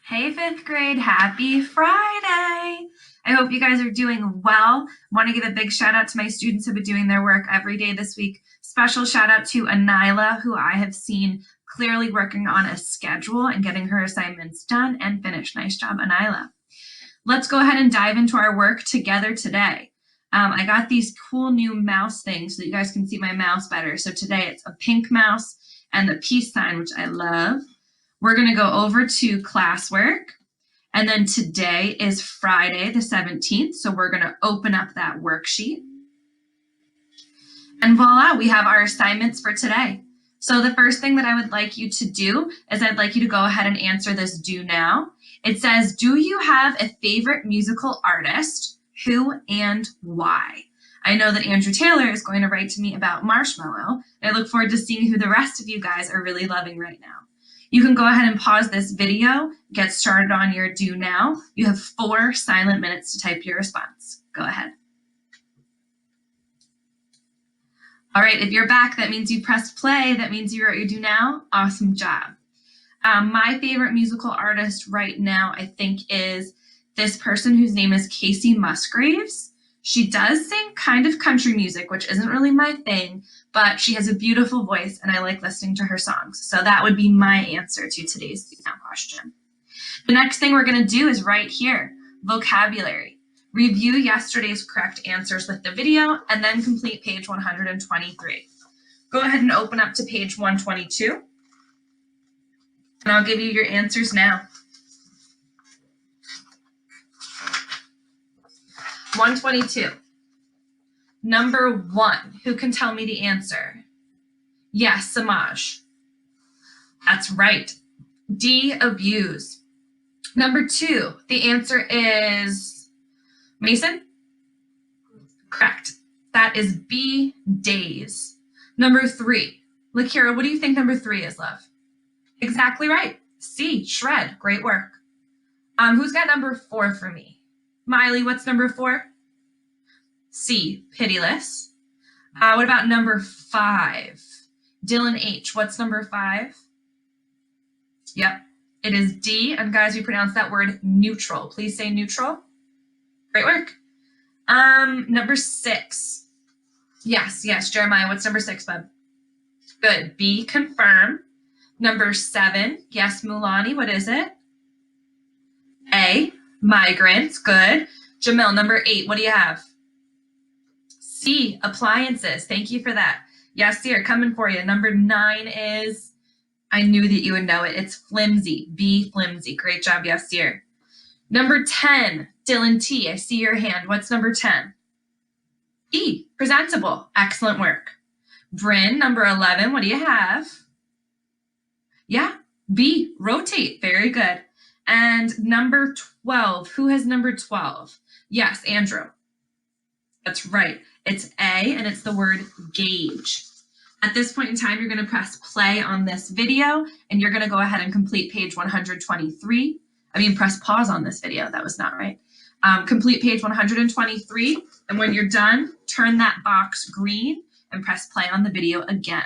Hey, fifth grade, happy Friday. I hope you guys are doing well. Want to give a big shout out to my students who have been doing their work every day this week. Special shout out to Anila, who I have seen clearly working on a schedule and getting her assignments done and finished. Nice job, Anila. Let's go ahead and dive into our work together today. I got these cool new mouse things so that you guys can see my mouse better. So today it's a pink mouse and the peace sign, which I love. We're going to go over to classwork. And then today is Friday the 17th. So we're going to open up that worksheet. And voila, we have our assignments for today. So the first thing that I would like you to do is I'd like you to go ahead and answer this do now. It says, do you have a favorite musical artist? Who and why? I know that Andrew Taylor is going to write to me about Marshmallow. And I look forward to seeing who the rest of you guys are really loving right now. You can go ahead and pause this video, get started on your do now. You have 4 silent minutes to type your response. Go ahead. All right, if you're back, that means you pressed play. That means you wrote your do now. Awesome job. My favorite musical artist right now, I think, is this person whose name is Kacey Musgraves. She does sing kind of country music, which isn't really my thing, but she has a beautiful voice and I like listening to her songs. So that would be my answer to today's do now question. The next thing we're going to do is right here, vocabulary. Review yesterday's correct answers with the video and then complete page 123. Go ahead and open up to page 122 and I'll give you your answers now. 122. Number 1, who can tell me the answer? Yes, Samaj. That's right. D, abuse. Number 2, the answer is Mason? Correct. That is B, days. Number 3, Lakira, what do you think number 3 is, love? Exactly right. C, shred. Great work. Who's got number 4 for me? Miley, what's number 4? C, pitiless. What about number 5? Dylan H, what's number 5? Yep, it is D. And guys, we pronounce that word neutral. Please say neutral. Great work. Number 6. Yes, Jeremiah, what's number 6, bud? Good, B, confirm. Number 7, yes, Mulani, what is it? A, migrants, good. Jamil, number 8, what do you have? C, appliances, thank you for that. Yes, dear, coming for you. Number 9 is, I knew that you would know it, it's flimsy, B, flimsy. Great job, yes, dear. Number 10, Dylan T, I see your hand. What's number 10? E, presentable, excellent work. Bryn, number 11, what do you have? Yeah, B, rotate, very good. And number 12, who has number 12? Yes, Andrew. That's right. It's A, and it's the word gauge. At this point in time, you're going to press play on this video, and you're going to go ahead and complete page 123. Press pause on this video. That was not right. Complete page 123, and when you're done, turn that box green and press play on the video again.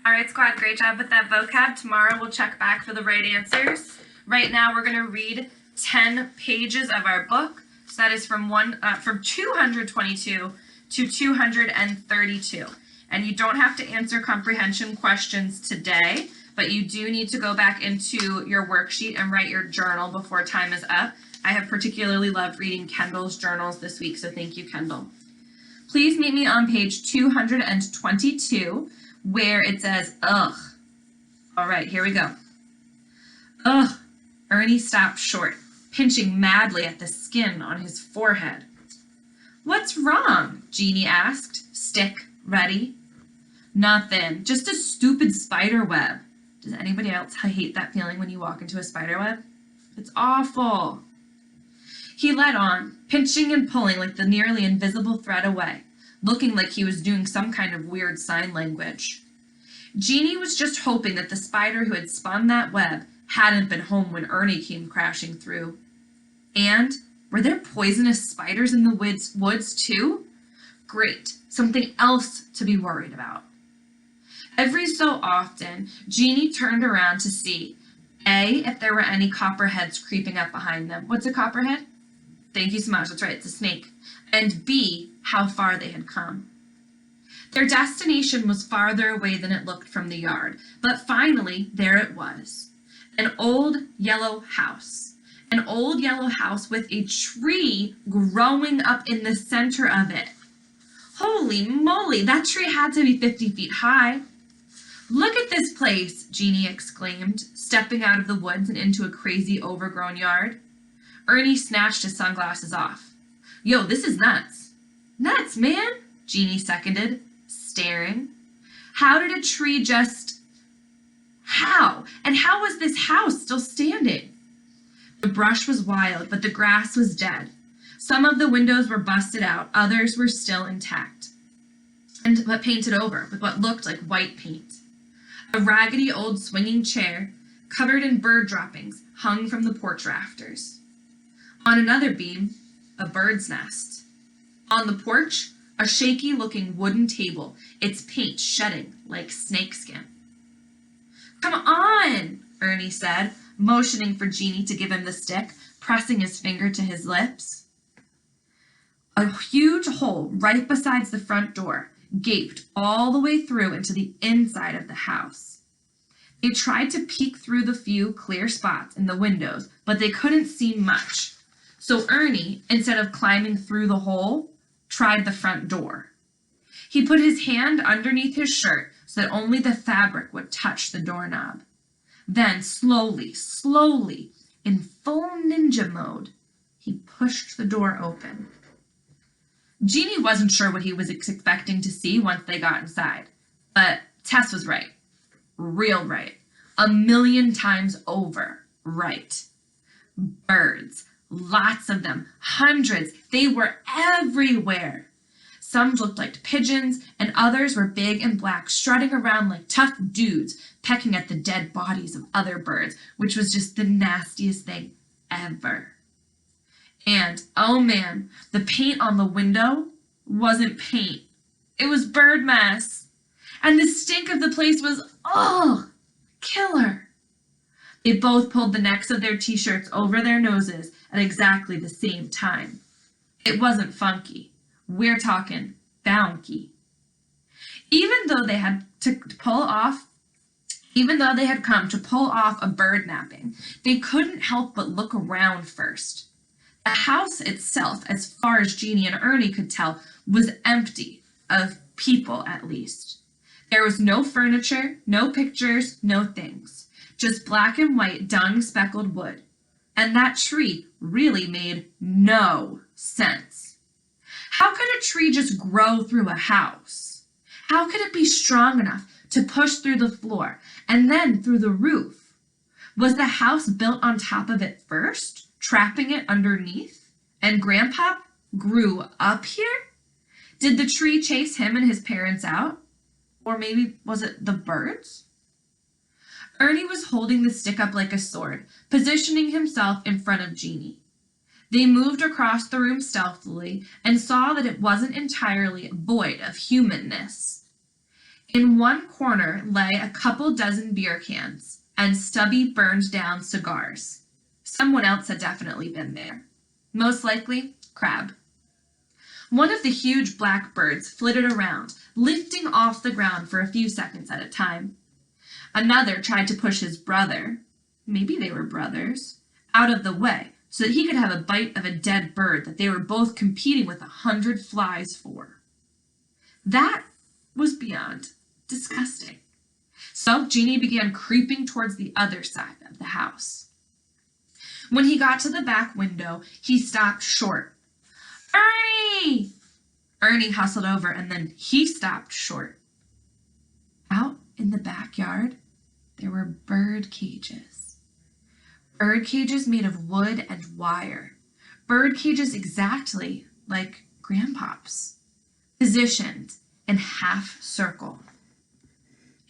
All right, squad, great job with that vocab. Tomorrow we'll check back for the right answers. Right now we're going to read 10 pages of our book. So that is from 222 to 232. And you don't have to answer comprehension questions today, but you do need to go back into your worksheet and write your journal before time is up. I have particularly loved reading Kendall's journals this week, so thank you, Kendall. Please meet me on page 222, where it says, ugh. All right, here we go. Ugh. Ernie stopped short, pinching madly at the skin on his forehead. What's wrong? Jeannie asked. Stick, ready? Nothing, just a stupid spider web. Does anybody else hate that feeling when you walk into a spider web? It's awful. He led on, pinching and pulling like the nearly invisible thread away, looking like he was doing some kind of weird sign language. Jeannie was just hoping that the spider who had spun that web hadn't been home when Ernie came crashing through. And were there poisonous spiders in the woods too? Great, something else to be worried about. Every so often, Jeannie turned around to see A, if there were any copperheads creeping up behind them. What's a copperhead? Thank you so much. That's right, it's a snake. And B, how far they had come. Their destination was farther away than it looked from the yard, but finally, there it was. An old yellow house. An old yellow house with a tree growing up in the center of it. Holy moly, that tree had to be 50 feet high. Look at this place, Jeannie exclaimed, stepping out of the woods and into a crazy overgrown yard. Ernie snatched his sunglasses off. Yo, this is nuts. Nuts, man, Jeannie seconded, staring. How did a tree just... How? And how was this house still standing? The brush was wild, but the grass was dead. Some of the windows were busted out, others were still intact, but painted over with what looked like white paint. A raggedy old swinging chair, covered in bird droppings, hung from the porch rafters. On another beam, a bird's nest. On the porch, a shaky-looking wooden table, its paint shedding like snakeskin. Come on, Ernie said, motioning for Jeannie to give him the stick, pressing his finger to his lips. A huge hole right beside the front door gaped all the way through into the inside of the house. They tried to peek through the few clear spots in the windows, but they couldn't see much. So Ernie, instead of climbing through the hole, tried the front door. He put his hand underneath his shirt so that only the fabric would touch the doorknob. Then, slowly, in full ninja mode, he pushed the door open. Jeannie wasn't sure what he was expecting to see once they got inside, but Tess was right. Real right. 1,000,000 times over right. Birds. Lots of them. Hundreds. They were everywhere. Some looked like pigeons, and others were big and black, strutting around like tough dudes, pecking at the dead bodies of other birds, which was just the nastiest thing ever. And, oh man, the paint on the window wasn't paint. It was bird mess. And the stink of the place was, killer. They both pulled the necks of their t-shirts over their noses at exactly the same time. It wasn't funky. We're talking bounky. Even though they had come to pull off a bird napping, they couldn't help but look around first. The house itself, as far as Jeannie and Ernie could tell, was empty of people, at least. There was no furniture, no pictures, no things. Just black and white dung-speckled wood. And that tree really made no sense. How could a tree just grow through a house? How could it be strong enough to push through the floor and then through the roof? Was the house built on top of it first, trapping it underneath? And Grandpa grew up here? Did the tree chase him and his parents out? Or maybe was it the birds? Ernie was holding the stick up like a sword, positioning himself in front of Jeannie. They moved across the room stealthily and saw that it wasn't entirely void of humanness. In one corner lay a couple dozen beer cans and stubby burned down cigars. Someone else had definitely been there. Most likely, Crab. One of the huge black birds flitted around, lifting off the ground for a few seconds at a time. Another tried to push his brother, maybe they were brothers, out of the way so that he could have a bite of a dead bird that they were both competing with 100 flies for. That was beyond disgusting. So Jeannie began creeping towards the other side of the house. When he got to the back window, he stopped short. Ernie! Ernie hustled over and then he stopped short. Out in the backyard, there were bird cages. Bird cages made of wood and wire. Bird cages exactly like Grandpop's, positioned in half circle.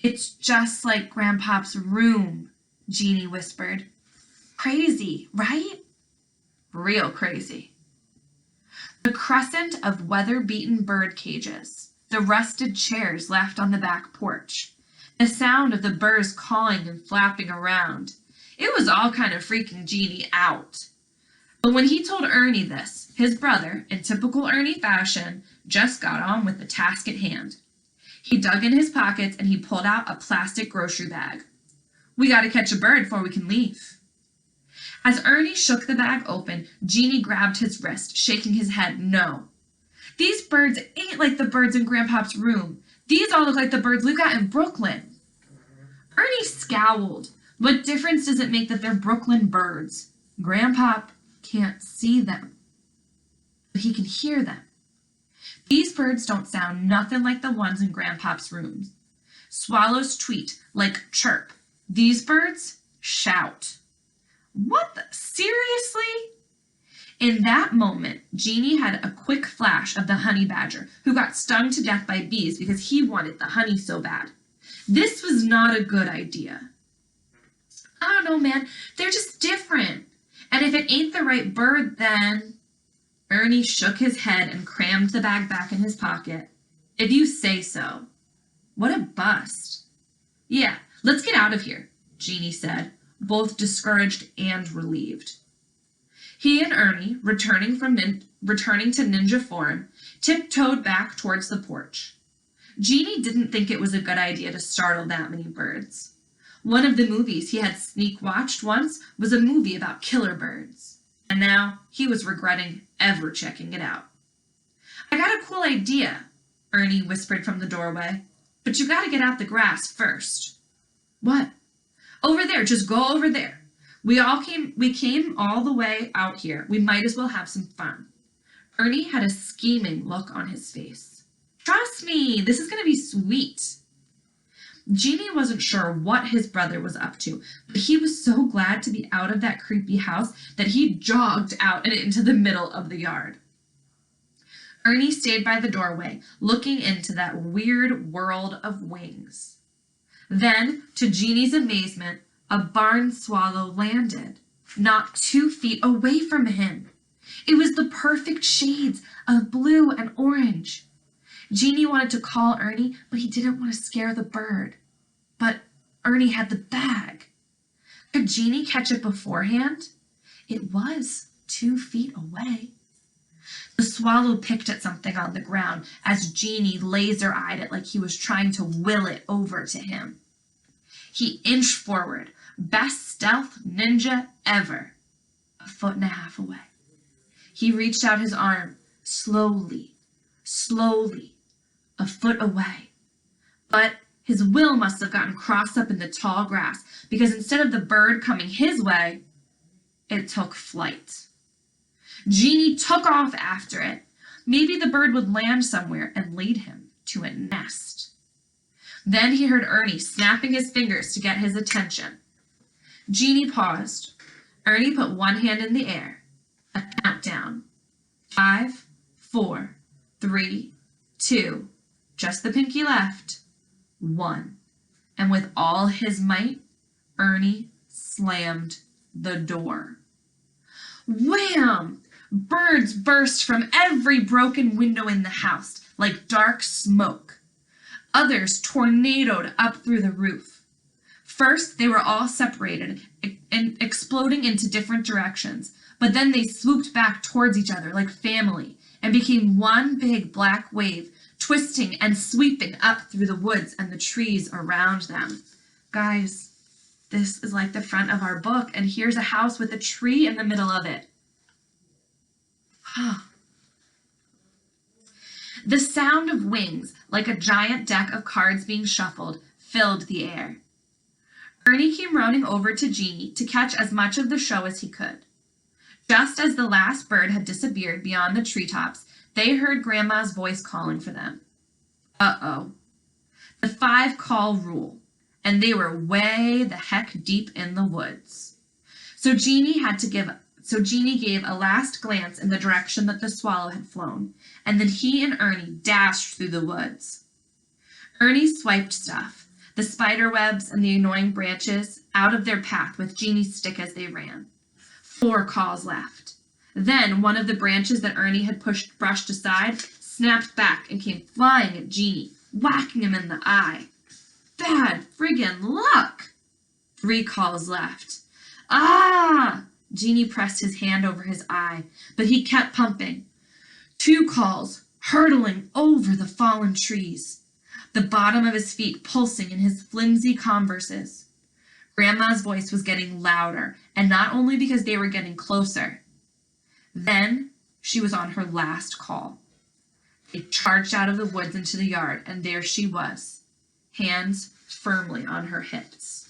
It's just like Grandpop's room, Jeannie whispered. Crazy, right? Real crazy. The crescent of weather-beaten bird cages, the rusted chairs left on the back porch, the sound of the birds calling and flapping around. It was all kind of freaking Jeannie out. But when he told Ernie this, his brother, in typical Ernie fashion, just got on with the task at hand. He dug in his pockets and he pulled out a plastic grocery bag. "We gotta catch a bird before we can leave." As Ernie shook the bag open, Jeannie grabbed his wrist, shaking his head no. "These birds ain't like the birds in Grandpop's room. These all look like the birds we got in Brooklyn." Ernie scowled. What difference does it make that they're Brooklyn birds? Grandpop can't see them, but he can hear them. These birds don't sound nothing like the ones in Grandpop's rooms. Swallows tweet like chirp. These birds shout. What the? Seriously? In that moment, Jeannie had a quick flash of the honey badger who got stung to death by bees because he wanted the honey so bad. This was not a good idea. "I don't know, man. They're just different. And if it ain't the right bird, then..." Ernie shook his head and crammed the bag back in his pocket. "If you say so." What a bust. "Yeah, let's get out of here," Jeannie said, both discouraged and relieved. He and Ernie, returning to ninja form, tiptoed back towards the porch. Jeannie didn't think it was a good idea to startle that many birds. One of the movies he had sneak watched once was a movie about killer birds, and now he was regretting ever checking it out. "I got a cool idea," Ernie whispered from the doorway, "but you gotta get out the grass first." "What?" "Over there, just go over there. We came all the way out here. We might as well have some fun." Ernie had a scheming look on his face. "Trust me, this is going to be sweet." Jeannie wasn't sure what his brother was up to, but he was so glad to be out of that creepy house that he jogged out and into the middle of the yard. Ernie stayed by the doorway, looking into that weird world of wings. Then, to Jeannie's amazement, a barn swallow landed, not 2 feet away from him. It was the perfect shades of blue and orange. Jeannie wanted to call Ernie, but he didn't want to scare the bird. But Ernie had the bag. Could Jeannie catch it beforehand? It was 2 feet away. The swallow picked at something on the ground as Jeannie laser-eyed it like he was trying to will it over to him. He inched forward, best stealth ninja ever, 1.5 feet away. He reached out his arm, slowly, 1 foot away. But his will must have gotten crossed up in the tall grass, because instead of the bird coming his way, it took flight. Jeannie took off after it. Maybe the bird would land somewhere and lead him to a nest. Then he heard Ernie snapping his fingers to get his attention. Jeannie paused. Ernie put one hand in the air. A countdown. 5, 4, 3, 2, just the pinky left, 1. And with all his might, Ernie slammed the door. Wham! Birds burst from every broken window in the house like dark smoke. Others tornadoed up through the roof. First, they were all separated and exploding into different directions, but then they swooped back towards each other like family and became one big black wave, twisting and sweeping up through the woods and the trees around them. Guys, this is like the front of our book, and here's a house with a tree in the middle of it. The sound of wings, like a giant deck of cards being shuffled, filled the air. Ernie came running over to Jeannie to catch as much of the show as he could. Just as the last bird had disappeared beyond the treetops, they heard Grandma's voice calling for them. Uh-oh. The 5-call rule, and they were way the heck deep in the woods. So Jeannie gave a last glance in the direction that the swallow had flown, and then he and Ernie dashed through the woods. Ernie swiped stuff, the spider webs and the annoying branches, out of their path with Jeannie's stick as they ran. 4 calls left. Then one of the branches that Ernie had brushed aside snapped back and came flying at Jeannie, whacking him in the eye. Bad friggin' luck! 3 calls left. Ah! Jeannie pressed his hand over his eye, but he kept pumping. 2 calls, hurtling over the fallen trees, the bottom of his feet pulsing in his flimsy Converses. Grandma's voice was getting louder, and not only because they were getting closer. Then she was on her last call. They charged out of the woods into the yard, and there she was, hands firmly on her hips.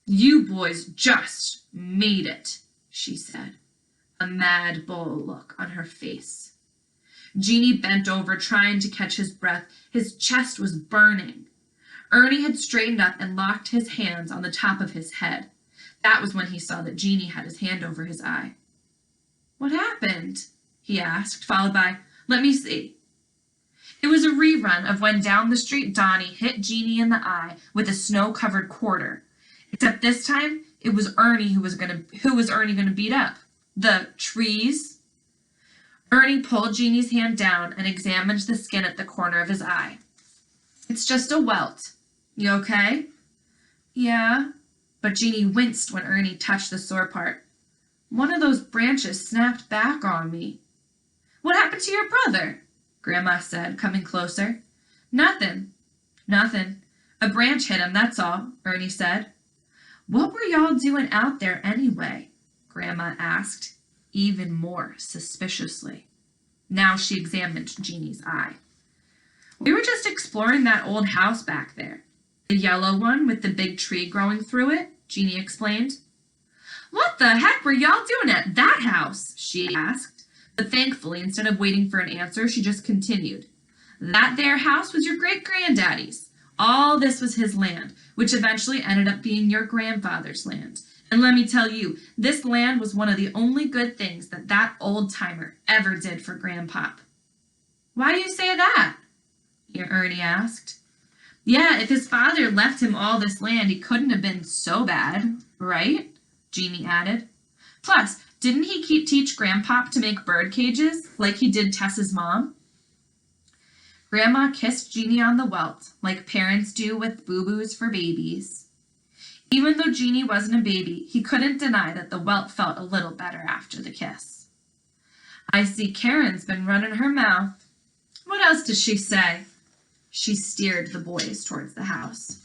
"You boys just made it," she said, a mad bull look on her face. Jeannie bent over, trying to catch his breath. His chest was burning. Ernie had straightened up and locked his hands on the top of his head. That was when he saw that Jeannie had his hand over his eye. "What happened?" he asked, followed by, "Let me see." It was a rerun of when down the street Donnie hit Jeannie in the eye with a snow-covered quarter. Except this time, it was Ernie who was Ernie gonna beat up? The trees? Ernie pulled Jeannie's hand down and examined the skin at the corner of his eye. "It's just a welt. You okay?" "Yeah," but Jeannie winced when Ernie touched the sore part. "One of those branches snapped back on me." "What happened to your brother?" Grandma said, coming closer. Nothing. A branch hit him, that's all," Ernie said. "What were y'all doing out there anyway?" Grandma asked, even more suspiciously. Now she examined Jeannie's eye. "We were just exploring that old house back there. The yellow one with the big tree growing through it," Jeannie explained. "What the heck were y'all doing at that house?" she asked. But thankfully, instead of waiting for an answer, she just continued. "That there house was your great-granddaddy's. All this was his land, which eventually ended up being your grandfather's land. And let me tell you, this land was one of the only good things that old-timer ever did for Grandpop." "Why do you say that?" Ernie asked. "Yeah, if his father left him all this land, he couldn't have been so bad, right?" Jeannie added. "Plus, didn't he teach Grandpop to make bird cages, like he did Tess's mom?" Grandma kissed Jeannie on the welt, like parents do with boo-boos for babies. Even though Jeannie wasn't a baby, he couldn't deny that the welt felt a little better after the kiss. "I see Karen's been running her mouth. What else does she say?" She steered the boys towards the house.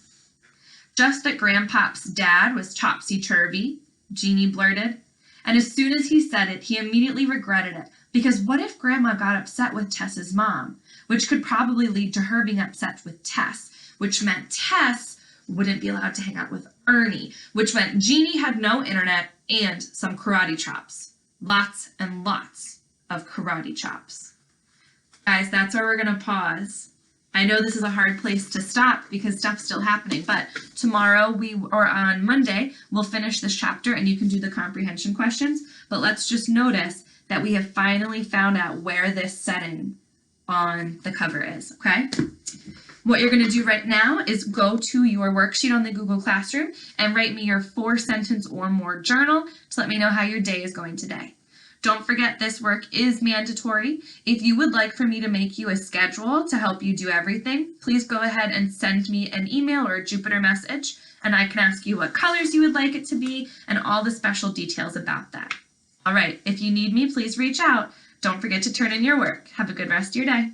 "Just that Grandpop's dad was topsy-turvy," Jeannie blurted. And as soon as he said it, he immediately regretted it, because what if Grandma got upset with Tess's mom, which could probably lead to her being upset with Tess, which meant Tess wouldn't be allowed to hang out with Ernie, which meant Jeannie had no internet and some karate chops. Lots and lots of karate chops. Guys, that's where we're going to pause. I know this is a hard place to stop because stuff's still happening, but tomorrow or on Monday, we'll finish this chapter and you can do the comprehension questions. But let's just notice that we have finally found out where this setting on the cover is, okay? What you're going to do right now is go to your worksheet on the Google Classroom and write me your 4-sentence or more journal to let me know how your day is going today. Don't forget, this work is mandatory. If you would like for me to make you a schedule to help you do everything, please go ahead and send me an email or a Jupyter message, and I can ask you what colors you would like it to be and all the special details about that. All right, if you need me, please reach out. Don't forget to turn in your work. Have a good rest of your day.